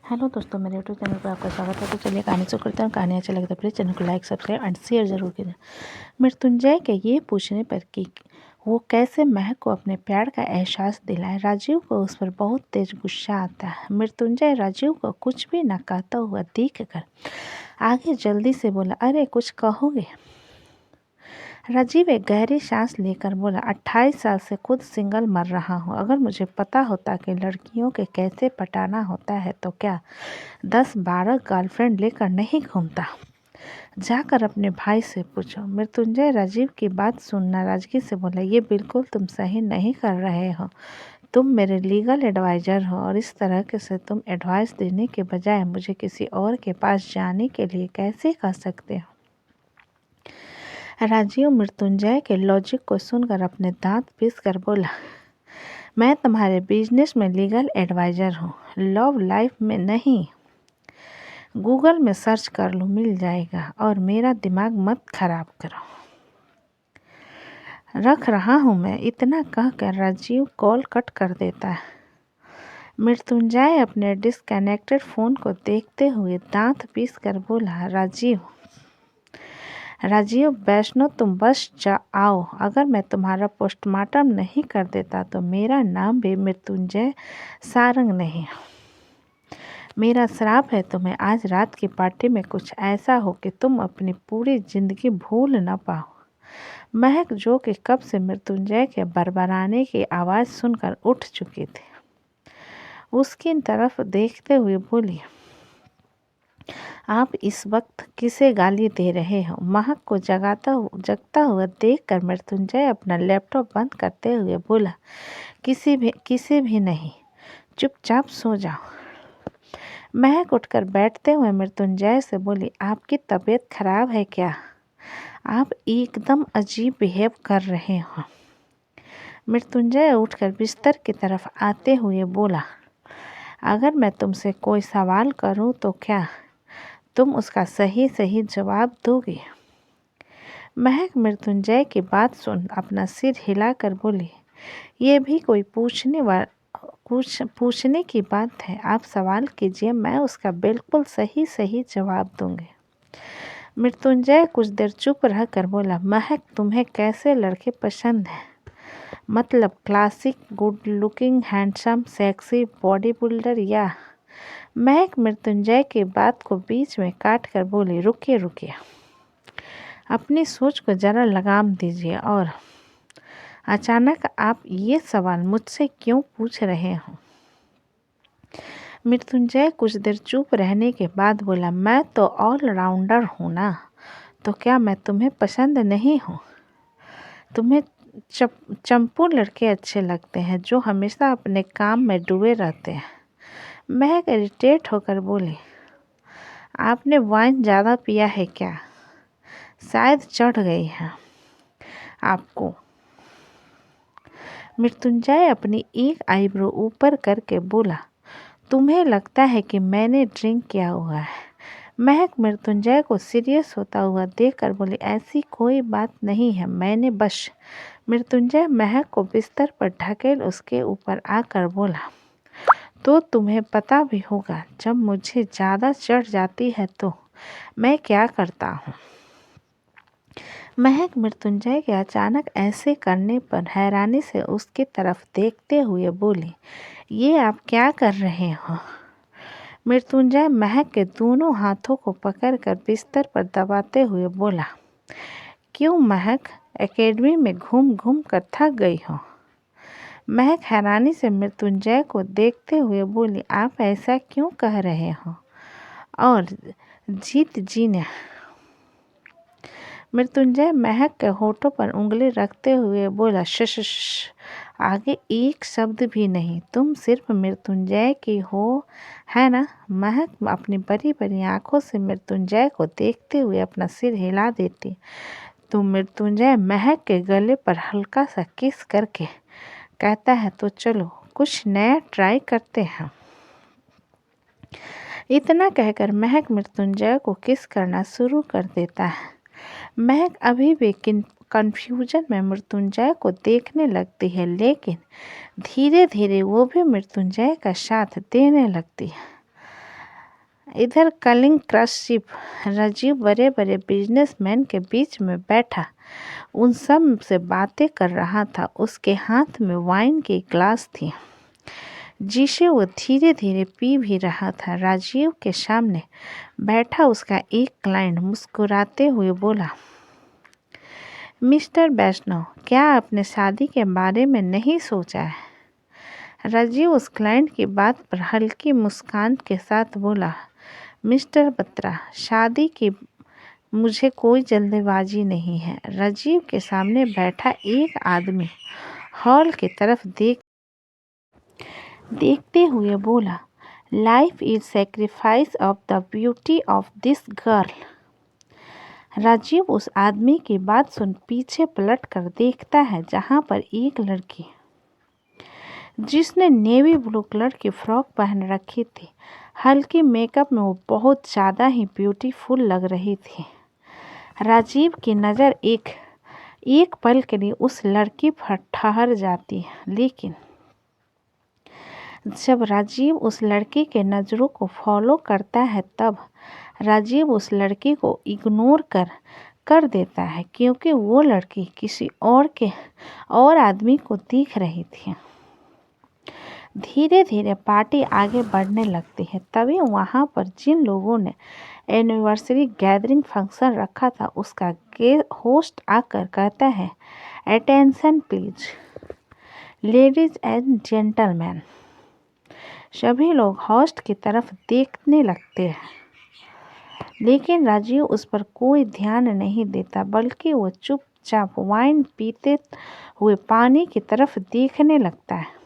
Hello दोस्तों, मेरे YouTube channel पर आपका स्वागत है। तो चलिए कहानी शुरू करते हैं। और कहानी अच्छा लगे तो प्लीज़ चैनल को लाइक, सब्सक्राइब एंड शेयर जरूर कीजिए। मृत्युंजय के ये पूछने पर कि वो कैसे महक को अपने प्यार का एहसास दिलाए, राजीव को उस पर बहुत तेज गुस्सा आता है। मृत्युंजय राजीव को कुछ भी न कहता हुआ देख कर आगे जल्दी से बोला, अरे कुछ कहोगे? राजीव एक गहरी सांस लेकर बोला, 28 साल से खुद सिंगल मर रहा हूँ। अगर मुझे पता होता कि लड़कियों के कैसे पटाना होता है तो क्या 10-12 गर्लफ्रेंड लेकर नहीं घूमता। जाकर अपने भाई से पूछो। मृत्युंजय राजीव की बात सुन नाराजगी से बोला, ये बिल्कुल तुम सही नहीं कर रहे हो। तुम मेरे लीगल एडवाइज़र हो और इस तरह के से तुम एडवाइस देने के बजाय मुझे किसी और के पास जाने के लिए कैसे कह सकते हो। राजीव मृत्युंजय के लॉजिक को सुनकर अपने दांत पीस कर बोला, मैं तुम्हारे बिजनेस में लीगल एडवाइज़र हूँ, लव लाइफ में नहीं। गूगल में सर्च कर लो, मिल जाएगा। और मेरा दिमाग मत खराब करो, रख रहा हूँ मैं। इतना कहकर राजीव कॉल कट कर देता है। मृत्युंजय अपने डिस्कनेक्टेड फ़ोन को देखते हुए दांत पीस कर बोला, राजीव वैष्णो, तुम बस आओ। अगर मैं तुम्हारा पोस्टमार्टम नहीं कर देता तो मेरा नाम भी मृत्युंजय सारंग नहीं। मेरा श्राप है तुम्हें आज रात की पार्टी में कुछ ऐसा हो कि तुम अपनी पूरी जिंदगी भूल न पाओ। महक, जो कि कब से मृत्युंजय के बरबराने की आवाज़ सुनकर उठ चुकी थी, उसकी तरफ देखते हुए बोली, आप इस वक्त किसे गाली दे रहे हो? महक को जगता हुआ देखकर मृत्युंजय अपना लैपटॉप बंद करते हुए बोला, किसी भी नहीं, चुपचाप सो जाओ। महक उठकर बैठते हुए मृत्युंजय से बोली, आपकी तबीयत खराब है क्या? आप एकदम अजीब बिहेव कर रहे हो। मृत्युंजय उठकर बिस्तर की तरफ आते हुए बोला, अगर मैं तुमसे कोई सवाल करूं तो क्या तुम उसका सही सही जवाब दोगे? महक मृत्युंजय की बात सुन अपना सिर हिलाकर बोली, ये भी कोई पूछने की बात है? आप सवाल कीजिए, मैं उसका बिल्कुल सही सही जवाब दूंगी। मृत्युंजय कुछ देर चुप रहकर बोला, महक, तुम्हें कैसे लड़के पसंद हैं? मतलब classic, good looking, handsome, sexy, body builder या? महक मृत्युंजय की बात को बीच में काट कर बोली, रुकिए, अपनी सोच को जरा लगाम दीजिए। और अचानक आप ये सवाल मुझसे क्यों पूछ रहे हो? मृत्युंजय कुछ देर चुप रहने के बाद बोला, मैं तो ऑलराउंडर हूँ ना, तो क्या मैं तुम्हें पसंद नहीं हूँ? तुम्हें चंपू लड़के अच्छे लगते हैं जो हमेशा अपने काम में डूबे रहते हैं। महक इरिटेट होकर बोली, आपने वाइन ज़्यादा पिया है क्या? शायद चढ़ गई है आपको। मृत्युंजय अपनी एक आईब्रो ऊपर करके बोला, तुम्हें लगता है कि मैंने ड्रिंक किया हुआ है? महक मृत्युंजय को सीरियस होता हुआ देखकर बोली, ऐसी कोई बात नहीं है, मैंने बस। मृत्युंजय महक को बिस्तर पर ढकेल उसके ऊपर आकर बोला, तो तुम्हें पता भी होगा जब मुझे ज़्यादा चढ़ जाती है तो मैं क्या करता हूँ। महक मृत्युंजय के अचानक ऐसे करने पर हैरानी से उसकी तरफ देखते हुए बोली, ये आप क्या कर रहे हो? मृत्युंजय महक के दोनों हाथों को पकड़कर बिस्तर पर दबाते हुए बोला, क्यों महक, एकेडमी में घूम घूम कर थक गई हो? महक हैरानी से मृत्युंजय को देखते हुए बोली, आप ऐसा क्यों कह रहे हो? और जीत जी ने। मृत्युंजय महक के होठों पर उंगली रखते हुए बोला, शश, आगे एक शब्द भी नहीं, तुम सिर्फ मृत्युंजय की हो, है ना? महक अपनी बड़ी बड़ी आंखों से मृत्युंजय को देखते हुए अपना सिर हिला देती तो मृत्युंजय महक के गले पर हल्का सा किस करके कहता है, तो चलो कुछ नया ट्राई करते हैं। इतना कहकर महक मृत्युंजय को किस करना शुरू कर देता है। महक अभी भी कन्फ्यूजन में मृत्युंजय को देखने लगती है, लेकिन धीरे धीरे वो भी मृत्युंजय का साथ देने लगती है। इधर कलिंग क्रश शिप राजीव बड़े बड़े बिजनेसमैन के बीच में बैठा उन सब से बातें कर रहा था। उसके हाथ में वाइन की ग्लास थी जिसे वो धीरे धीरे पी भी रहा था। राजीव के सामने बैठा उसका एक क्लाइंट मुस्कुराते हुए बोला, मिस्टर वैष्णव, क्या आपने शादी के बारे में नहीं सोचा है? राजीव उस क्लाइंट की बात पर हल्की मुस्कान के साथ बोला, मिस्टर बत्रा, शादी की मुझे कोई जल्दबाजी नहीं है। राजीव के सामने बैठा एक आदमी हॉल की तरफ देखते हुए बोला, life is sacrifice of the beauty of this girl. Rajiv उस आदमी की बात सुन पीछे पलट कर देखता है जहां पर एक लड़की जिसने नेवी ब्लू कलर की फ्रॉक पहन रखी थी, हल्की मेकअप में वो बहुत ज़्यादा ही ब्यूटीफुल लग रही थी। राजीव की नज़र एक पल के लिए उस लड़की पर ठहर जाती है, लेकिन जब राजीव उस लड़की के नज़रों को फॉलो करता है तब राजीव उस लड़की को इग्नोर कर देता है क्योंकि वो लड़की किसी और आदमी को देख रही थी। धीरे धीरे पार्टी आगे बढ़ने लगती है। तभी वहाँ पर जिन लोगों ने एनिवर्सरी गैदरिंग फंक्शन रखा था उसका होस्ट आकर कहता है, attention please ladies and gentleman. सभी लोग होस्ट की तरफ देखने लगते हैं, लेकिन राजीव उस पर कोई ध्यान नहीं देता, बल्कि वो चुपचाप वाइन पीते हुए पानी की तरफ देखने लगता है।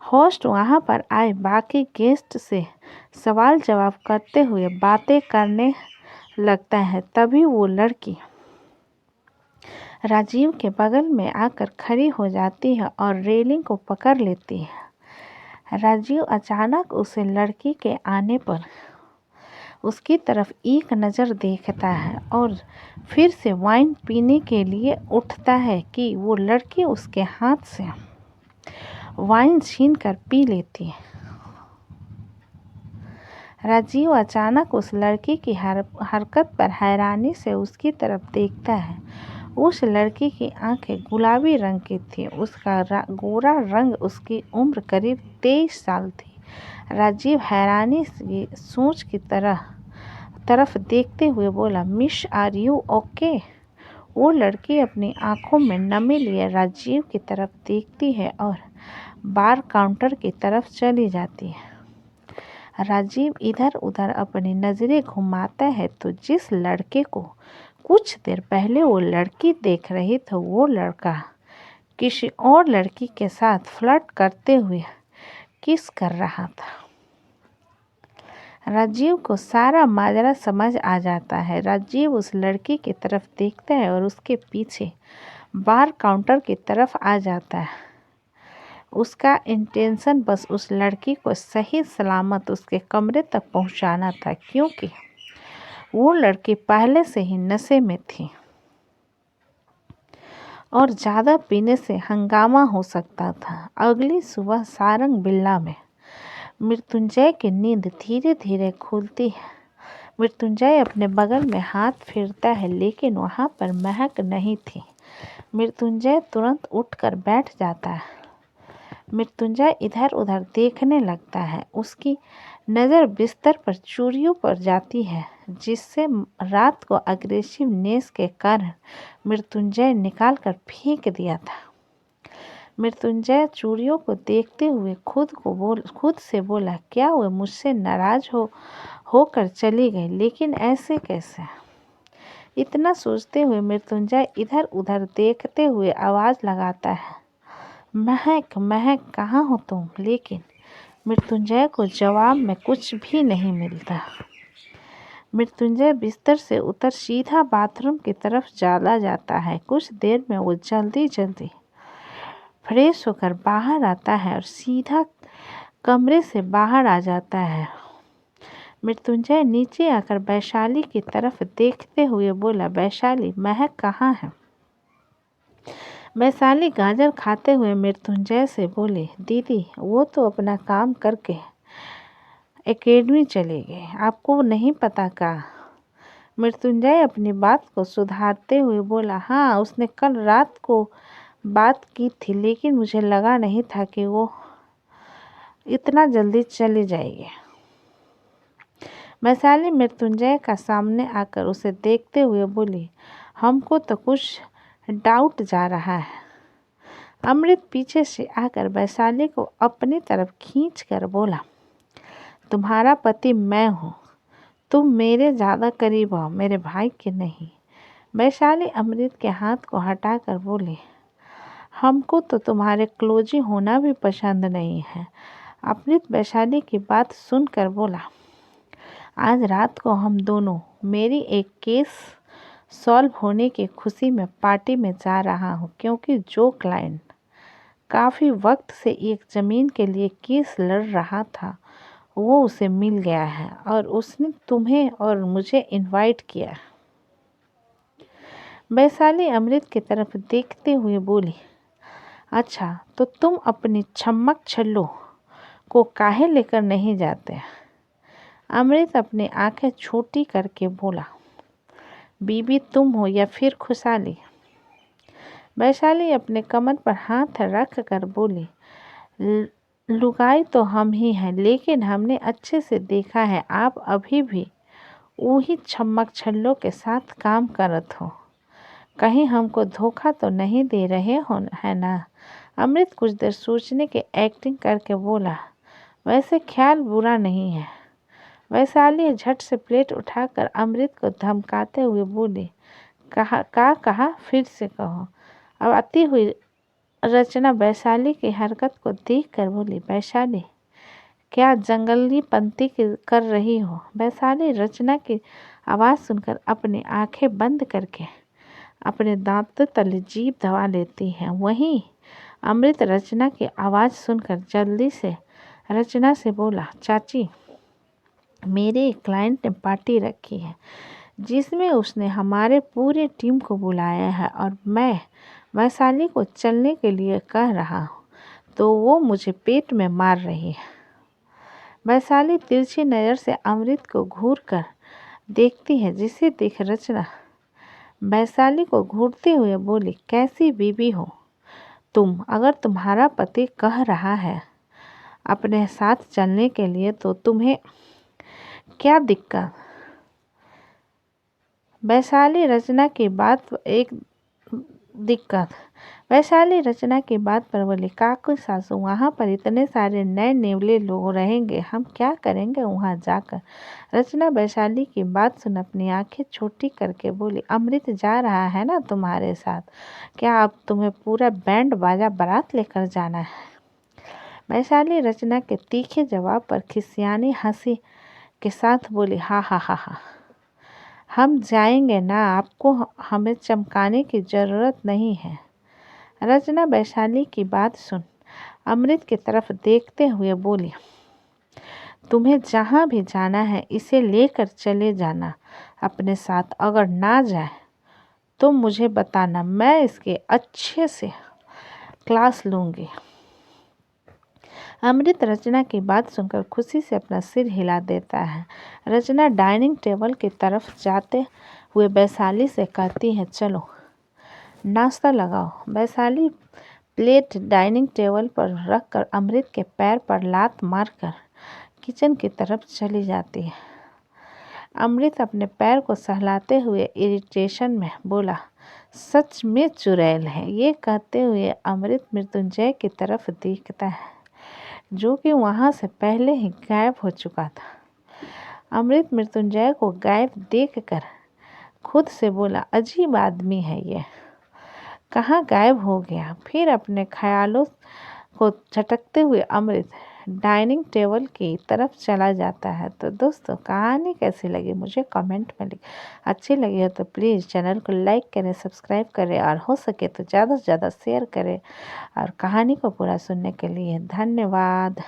होस्ट वहाँ पर आए बाकी गेस्ट से सवाल जवाब करते हुए बातें करने लगता है। तभी वो लड़की राजीव के बगल में आकर खड़ी हो जाती है और रेलिंग को पकड़ लेती है। राजीव अचानक उस लड़की के आने पर उसकी तरफ एक नज़र देखता है और फिर से वाइन पीने के लिए उठता है कि वो लड़की उसके हाथ से वाइन छीन कर पी लेती है। राजीव अचानक उस लड़की की हरकत पर हैरानी से उसकी तरफ देखता है। उस लड़की की आंखें गुलाबी रंग की थी, उसका गोरा रंग, उसकी उम्र करीब 23 साल थी। राजीव हैरानी से सोच की तरफ देखते हुए बोला, मिस आर यू ओके? वो लड़की अपनी आंखों में नमी लिए राजीव की तरफ देखती है और बार काउंटर की तरफ चली जाती है। राजीव इधर उधर अपनी नज़रें घुमाता है तो जिस लड़के को कुछ देर पहले वो लड़की देख रही थी वो लड़का किसी और लड़की के साथ फ्लर्ट करते हुए किस कर रहा था। राजीव को सारा माजरा समझ आ जाता है। राजीव उस लड़की की तरफ देखता है और उसके पीछे बार काउंटर की तरफ आ जाता है। उसका इंटेंशन बस उस लड़की को सही सलामत उसके कमरे तक पहुंचाना था, क्योंकि वो लड़की पहले से ही नशे में थी और ज़्यादा पीने से हंगामा हो सकता था। अगली सुबह सारंग बिल्ला में मृत्युंजय की नींद धीरे धीरे खुलती है। मृत्युंजय अपने बगल में हाथ फेरता है, लेकिन वहाँ पर महक नहीं थी। मृत्युंजय तुरंत उठकर बैठ जाता है। मृत्युंजय इधर उधर देखने लगता है। उसकी नज़र बिस्तर पर चूड़ियों पर जाती है जिससे रात को अग्रेसिवनेस के कारण मृत्युंजय निकाल कर फेंक दिया था। मृत्युंजय चूड़ियों को देखते हुए खुद से बोला, क्या वो मुझसे नाराज होकर चली गई? लेकिन ऐसे कैसे? इतना सोचते हुए मृत्युंजय इधर उधर देखते हुए आवाज़ लगाता है, महक महक कहाँ हो तुम? लेकिन मृत्युंजय को जवाब में कुछ भी नहीं मिलता। मृत्युंजय बिस्तर से उतर सीधा बाथरूम की तरफ चला जाता है। कुछ देर में वो जल्दी फ्रेश होकर बाहर आता है और सीधा कमरे से बाहर आ जाता है। मृत्युंजय नीचे आकर वैशाली की तरफ देखते हुए बोला, वैशाली, महक कहाँ है? वैशाली गाजर खाते हुए मृत्युंजय से बोली, दीदी, वो तो अपना काम करके एकेडमी चले गए, आपको नहीं पता का? मृत्युंजय अपनी बात को सुधारते हुए बोला, हाँ उसने कल रात को बात की थी, लेकिन मुझे लगा नहीं था कि वो इतना जल्दी चले जाएंगे। वैशाली मृत्युंजय का सामने आकर उसे देखते हुए बोली, हमको तो कुछ डाउट जा रहा है। अमृत पीछे से आकर वैशाली को अपनी तरफ खींचकर बोला, तुम्हारा पति मैं हूँ, तुम मेरे ज़्यादा करीब हो, मेरे भाई के नहीं। वैशाली अमृत के हाथ को हटाकर बोली, हमको तो तुम्हारे क्लोजी होना भी पसंद नहीं है। अमृत वैशाली की बात सुनकर बोला, आज रात को हम दोनों मेरी एक केस सॉल्व होने की खुशी में पार्टी में जा रहा हूँ, क्योंकि जो क्लाइंट काफ़ी वक्त से एक ज़मीन के लिए केस लड़ रहा था वो उसे मिल गया है और उसने तुम्हें और मुझे इनवाइट किया। वैशाली अमृत की तरफ देखते हुए बोली, अच्छा तो तुम अपनी छम्मक छल्लो को काहे लेकर नहीं जाते? अमृत अपनी आंखें छोटी करके बोला, बीबी तुम हो या फिर खुशहाली? वैशाली अपने कमर पर हाथ रख कर बोली, लुगाई तो हम ही हैं, लेकिन हमने अच्छे से देखा है आप अभी भी वही छम्मक छल्लों के साथ काम करत हो, कहीं हमको धोखा तो नहीं दे रहे हो है ना? अमृत कुछ देर सोचने की एक्टिंग करके बोला, वैसे ख्याल बुरा नहीं है। वैशाली झट से प्लेट उठाकर अमृत को धमकाते हुए बोली, कहा फिर से कहो। अब आती हुई रचना वैशाली की हरकत को देखकर बोली, वैशाली क्या जंगली पंती कर रही हो? वैशाली रचना की आवाज़ सुनकर अपनी आंखें बंद करके अपने दांतों तले जीभ दबा लेती है। वहीं अमृत रचना की आवाज़ सुनकर जल्दी से रचना से बोला, चाची मेरे एक क्लाइंट ने पार्टी रखी है जिसमें उसने हमारे पूरे टीम को बुलाया है और मैं वैशाली को चलने के लिए कह रहा हूँ तो वो मुझे पेट में मार रही है। वैशाली तिरछी नज़र से अमृत को घूर कर देखती है, जिसे देख रचना वैशाली को घूरते हुए बोली, कैसी बीबी हो तुम? अगर तुम्हारा पति कह रहा है अपने साथ चलने के लिए तो तुम्हें क्या दिक्कत? वैशाली रचना की बात पर बोली, काकू सासू वहाँ पर इतने सारे नए नेवले लोग रहेंगे, हम क्या करेंगे वहाँ जाकर? रचना वैशाली की बात सुन अपनी आंखें छोटी करके बोली, अमृत जा रहा है ना तुम्हारे साथ? क्या अब तुम्हें पूरा बैंड बाजा बारात लेकर जाना है? वैशाली रचना के तीखे जवाब पर खिसियानी हंसी के साथ बोली, हा हा हा हा, हम जाएंगे ना, आपको हमें चमकाने की ज़रूरत नहीं है। रचना वैशाली की बात सुन अमृत की तरफ देखते हुए बोली, तुम्हें जहाँ भी जाना है इसे लेकर चले जाना अपने साथ, अगर ना जाए तो मुझे बताना, मैं इसके अच्छे से क्लास लूँगी। अमृत रचना की बात सुनकर खुशी से अपना सिर हिला देता है। रचना डाइनिंग टेबल की तरफ जाते हुए वैशाली से कहती है, चलो नाश्ता लगाओ। वैशाली प्लेट डाइनिंग टेबल पर रखकर अमृत के पैर पर लात मारकर किचन की तरफ चली जाती है। अमृत अपने पैर को सहलाते हुए इरिटेशन में बोला, सच में चुड़ैल है। ये कहते हुए अमृत मृत्युंजय की तरफ देखता है जो कि वहाँ से पहले ही गायब हो चुका था। अमृत मृत्युंजय को गायब देखकर खुद से बोला, अजीब आदमी है ये, कहाँ गायब हो गया? फिर अपने ख्यालों को झटकते हुए अमृत डाइनिंग टेबल की तरफ चला जाता है। तो दोस्तों कहानी कैसी लगी मुझे कमेंट में अच्छी लगी हो तो प्लीज़ चैनल को लाइक करें, सब्सक्राइब करें और हो सके तो ज़्यादा से ज़्यादा शेयर करें। और कहानी को पूरा सुनने के लिए धन्यवाद।